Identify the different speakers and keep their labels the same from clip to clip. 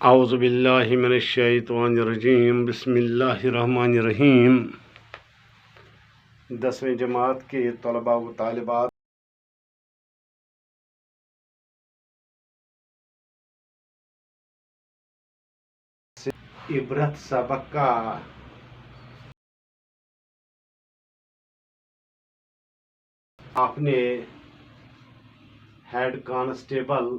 Speaker 1: اعوذ باللہ من الشیطان الرجیم بسم اللہ الرحمن الرحیم 10ویں جماعت کے طلباء و طالبات سے عبرت سبق کا آپ نے ہیڈ کانسٹیبل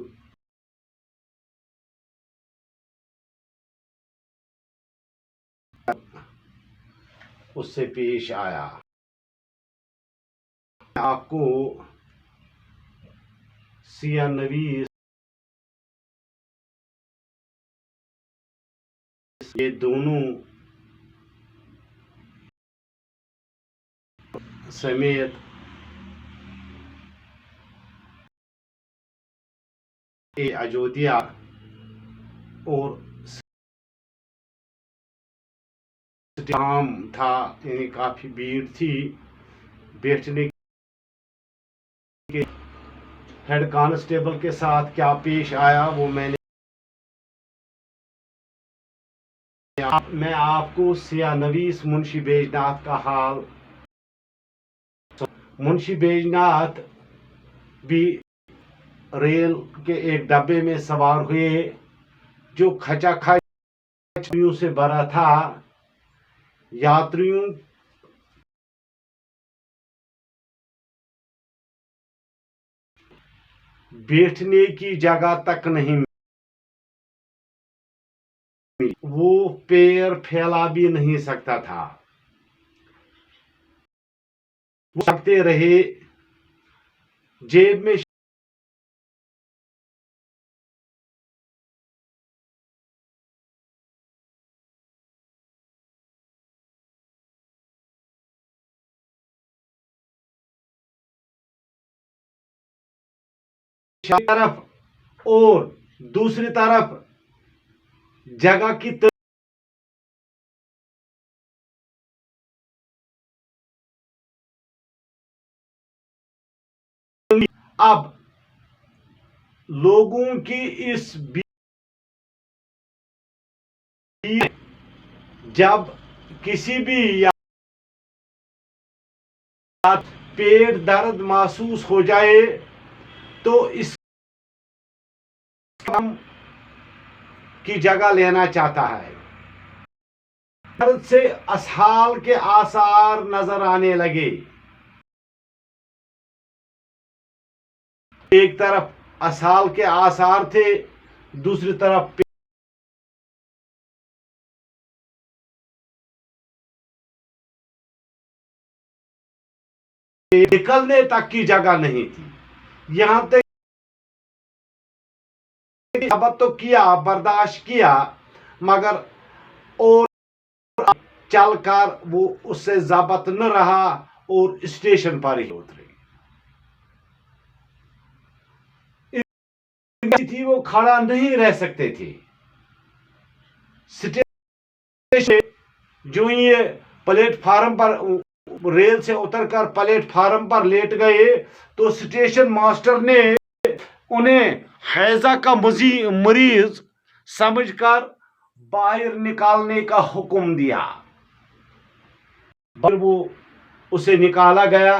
Speaker 1: اس سے پیش آیا. آپ کو سیاہ نویس یہ دونوں سمیت اجودھیا اور عام تھا، یعنی کافی بھیڑ تھی بیٹھنے کے. ہیڈ کانسٹیبل کے ساتھ کیا پیش آیا وہ میں آپ کو سیاہ نویس منشی بیج ناتھ کا حال. منشی بیج ناتھ بھی ریل کے ایک ڈبے میں سوار ہوئے جو کھچا کھچیوں سے بھرا تھا. یاتریوں بیٹھنے کی جگہ تک نہیں ملی، وہ پیر پھیلا بھی نہیں سکتا تھا. وہ سکتے رہے، جیب میں طرف اور دوسری طرف جگہ کی اب لوگوں کی اس جب کسی بھی پیٹ درد محسوس ہو جائے تو اس کی جگہ لینا چاہتا ہے. درد سے اسہال کے آثار نظر آنے لگے. ایک طرف اسہال کے آثار تھے، دوسری طرف نکلنے تک کی جگہ نہیں تھی. یہاں تک ثبت تو کیا، برداشت کیا، مگر اور چل کر وہ اس سے ضبط نہ رہا اور اسٹیشن پر ہی اترے. تھی وہ کھڑا نہیں رہ سکتے تھے. جو یہ پلیٹ فارم پر ریل سے اتر کر پلیٹ فارم پر لیٹ گئے تو اسٹیشن ماسٹر نے انہیں ہیضہ کا مریض سمجھ کر باہر نکالنے کا حکم دیا. وہ اسے نکالا گیا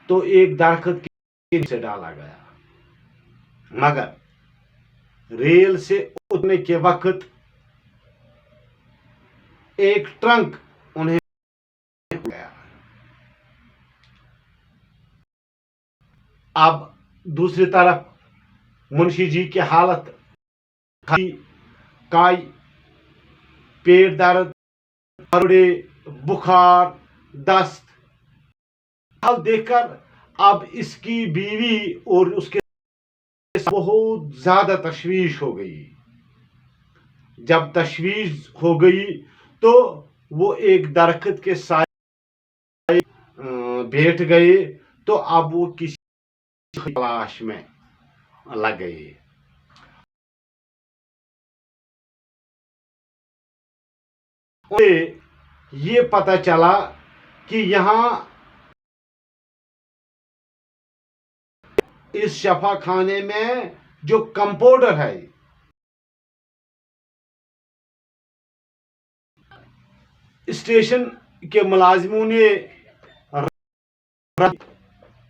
Speaker 1: تو ایک درخت کے نیچے ڈالا گیا، مگر ریل سے اترنے کے وقت ایک ٹرنک انہیں گیا. اب دوسری طرف منشی جی کی حالت کائی، پیٹ درد، بھروڑے، بخار، دست حال دیکھ کر اب اس کی بیوی اور اس کے بہت زیادہ تشویش ہو گئی. جب تشویش ہو گئی تو وہ ایک درخت کے سائے بیٹھ گئے تو اب وہ کسی تلاش میں لگ گئے. یہ پتہ چلا کہ یہاں اس شفا خانے میں جو کمپاؤنڈر ہے اسٹیشن کے ملازموں نے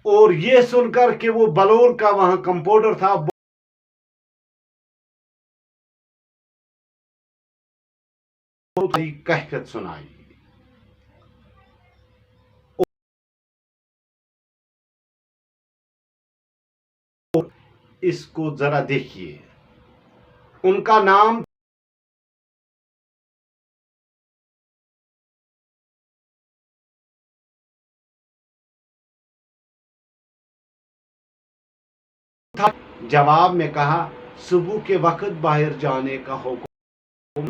Speaker 1: اور یہ سن کر کہ وہ بلور کا وہاں کمپاؤنڈر تھا کیفیت سنائی. اس کو ذرا دیکھیے. ان کا نام تھا. جواب میں کہا صبح کے وقت باہر جانے کا حکم.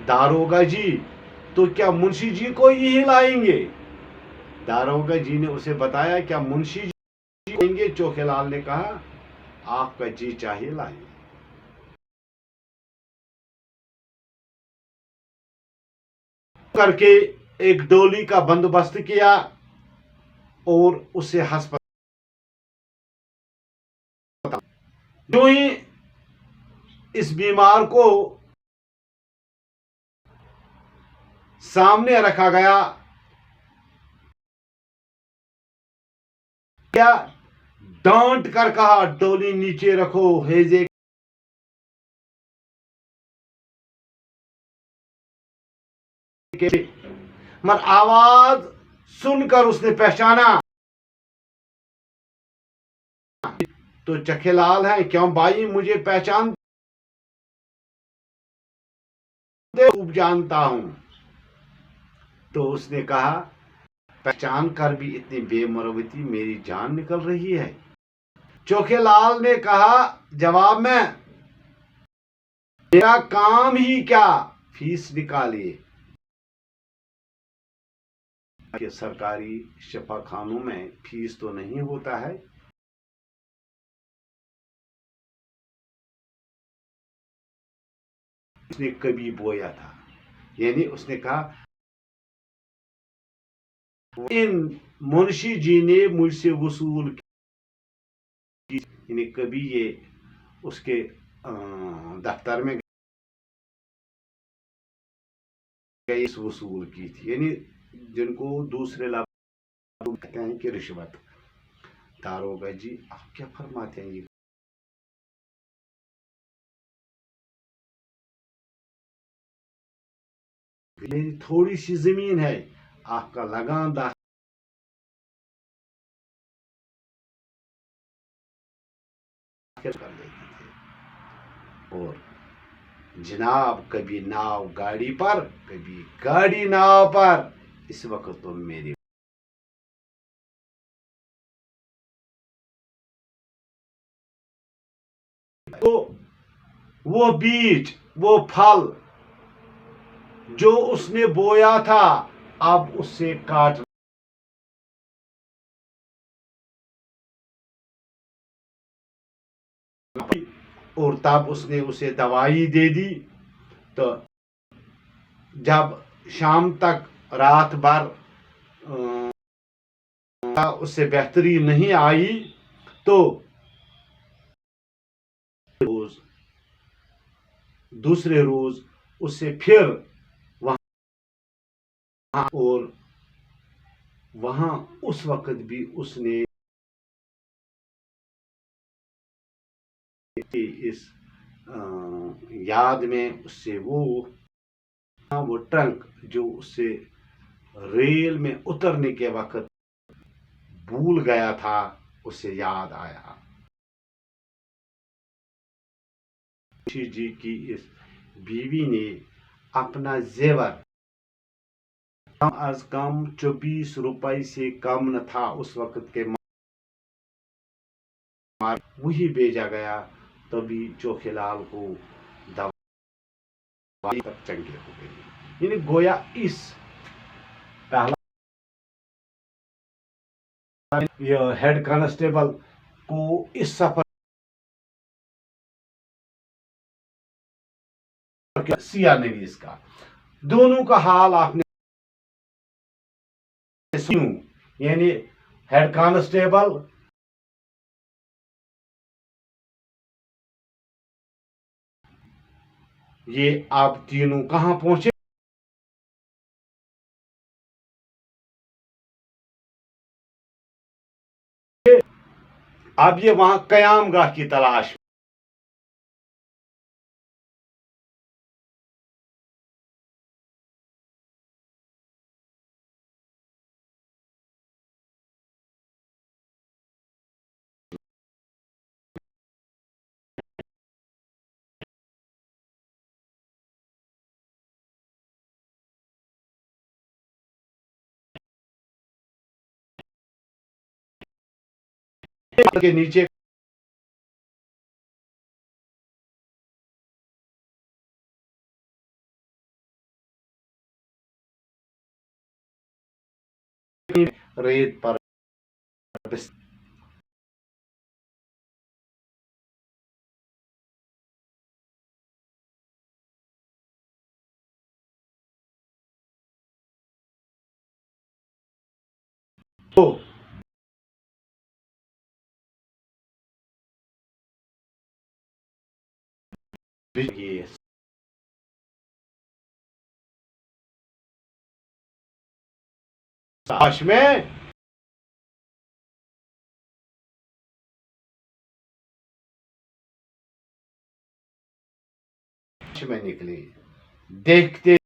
Speaker 1: داروغہ جی تو کیا منشی جی کو یہی لائیں گے؟ داروغہ جی نے اسے بتایا کیا منشی جی لائیں گے؟ چوکھے لال نے کہا آپ کا جی چاہیے لائیں. کر کے ایک ڈولی کا بندوبست کیا اور اسے ہسپتال. جو ہی اس بیمار کو سامنے رکھا گیا کیا ڈانٹ کر کہا ڈولی نیچے رکھو. ہیزے مر آواز سن کر اس نے پہچانا تو چکھے لال ہیں. کیوں بھائی مجھے پہچان خوب جانتا ہوں. تو اس نے کہا پہچان کر بھی اتنی بے مروتی میری جان نکل رہی ہے. چوکھے لال نے کہا جواب میں میرا کام ہی کیا فیس نکالیے. کہ سرکاری شفا خانوں میں فیس تو نہیں ہوتا ہے. اس نے کبھی بویا تھا یعنی اس نے کہا ان منشی جی نے مجھ سے وصول کی یعنی کبھی یہ اس کے دفتر میں گئی وصول کی تھی یعنی جن کو دوسرے لفظ کہتے ہیں کہ رشوت. داروغہ جی آپ کیا فرماتے ہیں؟ یہ تھوڑی سی زمین ہے آپ کا لگان داخل کر دیتے تھے. اور جناب کبھی ناؤ گاڑی پر کبھی گاڑی ناؤ پر. اس وقت تو میری تو وہ بیج وہ پھل جو اس نے بویا تھا اب اس سے کاٹ اور تب اس نے اسے دوائی دے دی. تو جب شام تک رات بھر اس سے بہتری نہیں آئی تو دوسرے روز اسے پھر وہاں اور وہاں اس وقت بھی اس نے اس یاد میں اس سے وہ ٹرنک جو اس سے ریل میں اترنے کے وقت بھول گیا تھا اسے یاد آیا. منشی جی کی اس بیوی نے اپنا زیور کم از کم 24 روپے سے کم نہ تھا اس وقت کے وہی بھیجا گیا. تبھی چوکھے لال کو دوائی تک چنگے ہو گئی. یعنی گویا اس پہلا ہیڈ کانسٹیبل کو اس سفر سیاہ نویس کا دونوں کا حال آپ نے سنوں. یعنی ہیڈ کانسٹیبل یہ آپ تینوں کہاں پہنچے اب یہ وہاں قیام گاہ کی تلاش کے نیچے ریت پر تو تلاش میں نکلی دیکھتے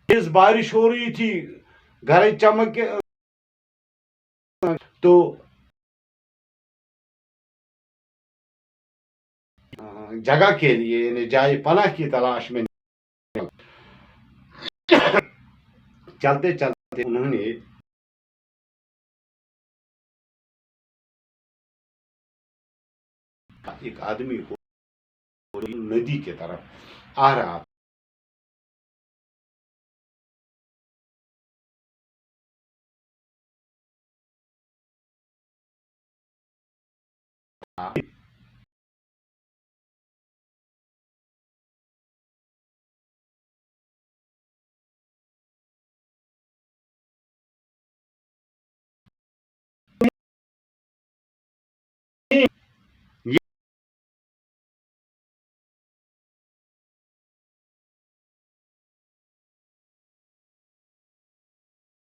Speaker 1: تیز بارش ہو رہی تھی گھر چمک تو جگہ کے لیے یعنی جائے پناہ کی تلاش میں چلتے چلتے انہوں نے ایک آدمی کو ندی کی طرف آ رہا تھا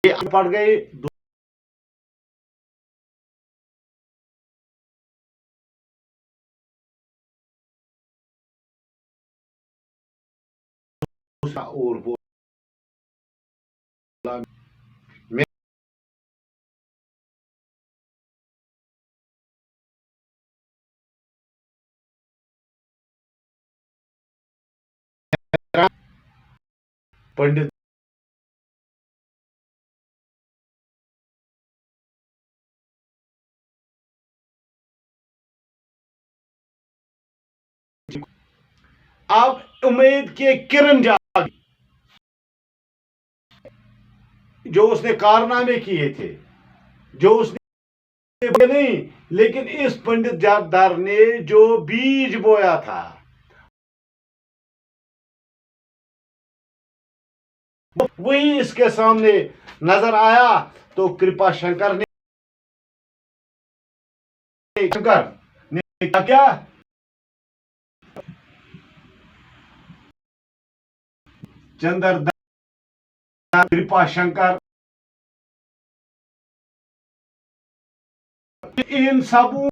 Speaker 1: یہ پڑ گئے اور وہ پنڈت اب امید کے کرن جاگ جو اس نے کارنامے کیے تھے جو اس نے نہیں لیکن اس پنڈت جاردار نے جو بیج بویا تھا وہی اس کے سامنے نظر آیا تو کرپا شنکر نے کیا چندر کرپا شنکر ان سبوں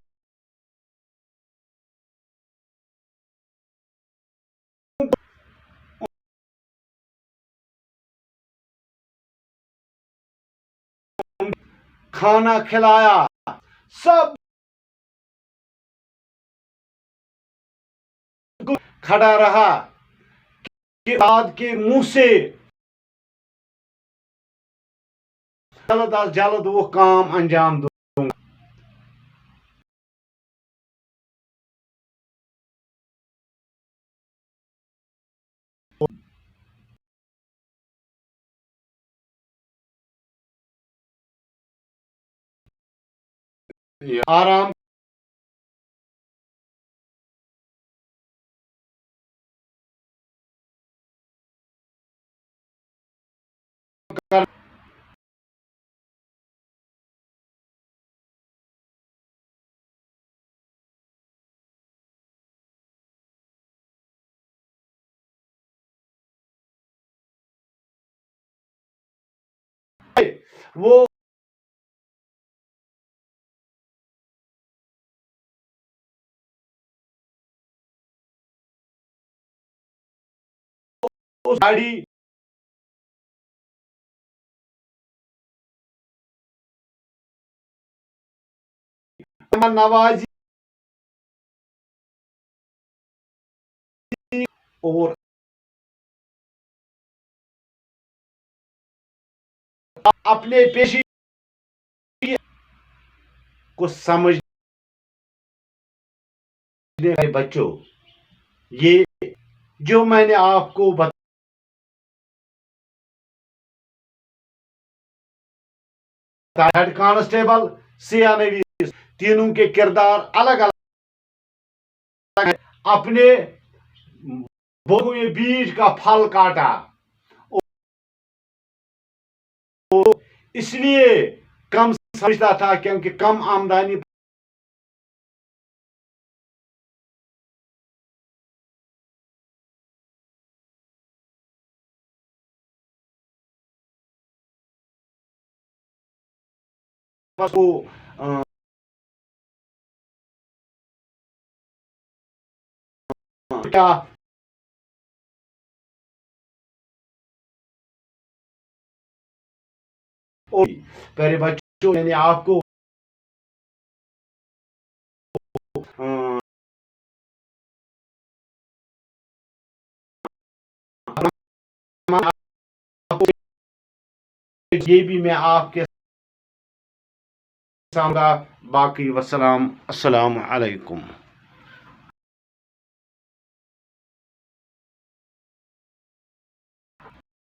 Speaker 1: کھانا کھلایا سب کھڑا رہا کہ بعد کے منہ سے جلد از جلد وہ کام انجام دو آرام کر وہ گاڑی نوازی اور اپنے پیشی کو سمجھنے والے بچوں، یہ جو میں نے آپ کو بتایا، ہیڈ کانسٹیبل، سیاہ نویس، تینوں کے کردار الگ الگ ہیں۔ اپنے بوئے بیج کا پھل کاٹا، اس لیے کم سمجھتا تھا کیونکہ کم آمدنی کو کیا پہلے بچوں میں نے آپ کو یہ بھی میں آپ کے سامنے، باقی السلام علیکم۔